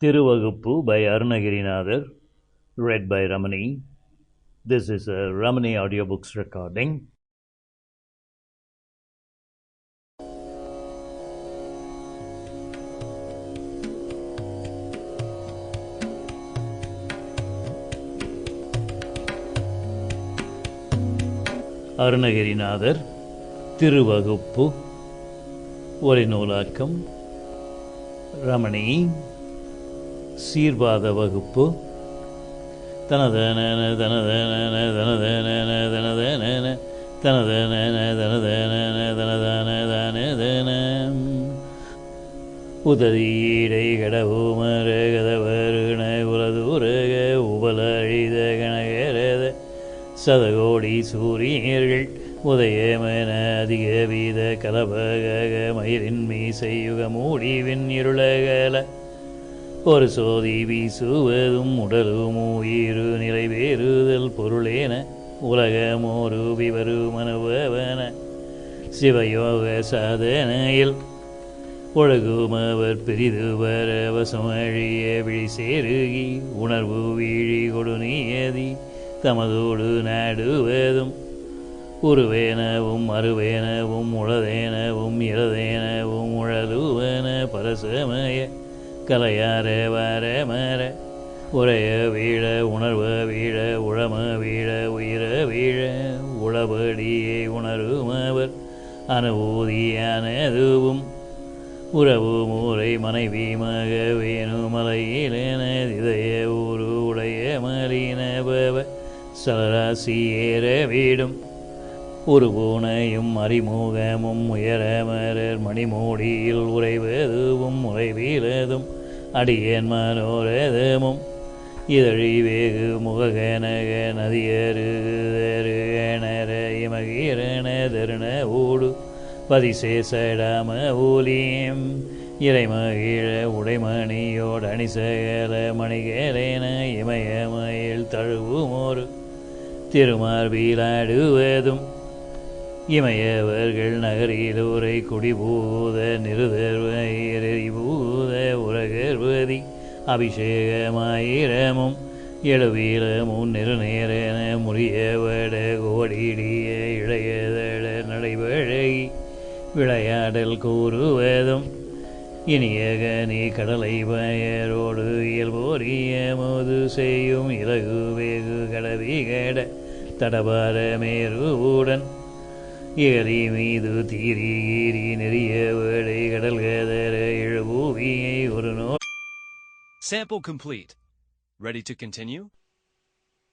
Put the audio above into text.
Tiruvagupu by Arunagirinathar, read by Ramani. This is a Ramani audiobooks recording. Arunagirinathar திருவகுப்பு ஒலிநூலாக்கம் Ramani சீர்வாத வகுப்பு தனதன தனதன தனதன தனதன தனதன தனதன தனதன உததீடை கடவுமர கதவருண உலதூரக உபலழித கணகரத சதகோடி சூரியர்கள் உதயமன அதிக வீத கலபக மயிரின் மீசையுக மூடிவின் இருளகல ஒரு சோதி வீசுவதும் உடலும் உயிரு நிறைவேறுதல் பொருளேன உலகமோரு விவரு மனுபவன சிவயோக சாதனையில் ஒழுகுமவர் பிரிதுவர வசமழிய விழி சேருகி உணர்வு வீழி கொடுநீயதி தமதோடு நாடுவதும் உருவேனவும் அருவேனவும் உளதேனவும் இளதேனவும் உழலுவன பரசமய கலையார வார மர உரைய வீழ உணர்வ வீழ உழம வீழ உயிர வீழ உளபடியே உணருமவர் அனுபூதியானதுவும் உறவு மூரை மனைவி மக வேணுமலையிலேன இதய ஊரு உடைய மலினபவ சலராசி ஏற வீடும் ஒரு பூனையும் அறிமுகமும் உயரமரர் மணிமூடியில் உறைவதுவும் உறைவீரதும் அடியேன் மனோரதமும் இதழி வேகு முககனக நதியருகர இமகீரண தருண ஊடு பதிசேசடாம ஊலியம் இறைமகிழ உடைமணியோடு அணிசகல மணிகேலேன இமயமயில் தழுவுமோரு திருமார்பிலாடுவதும் இமையவர்கள் நகரிலூரை குடிபூத நிருதர்வூத உரகர்வதி அபிஷேகமாயிரமும் எழுவீரமும் நெருநேரென முறியவட கோடிடிய இளையதட நடைபழகி விளையாடல் கூறுவதும் இனியக நீ கடலை பயரோடு இயல்போரிய மோது செய்யும் இலகு வேகு கடவிகட தடபார மேருவுடன் இகலி மீது தீரி ஈரி நெறிய வேடை கடல் கதர எழுபூவியை ஒரு no. Sample complete. Ready to continue?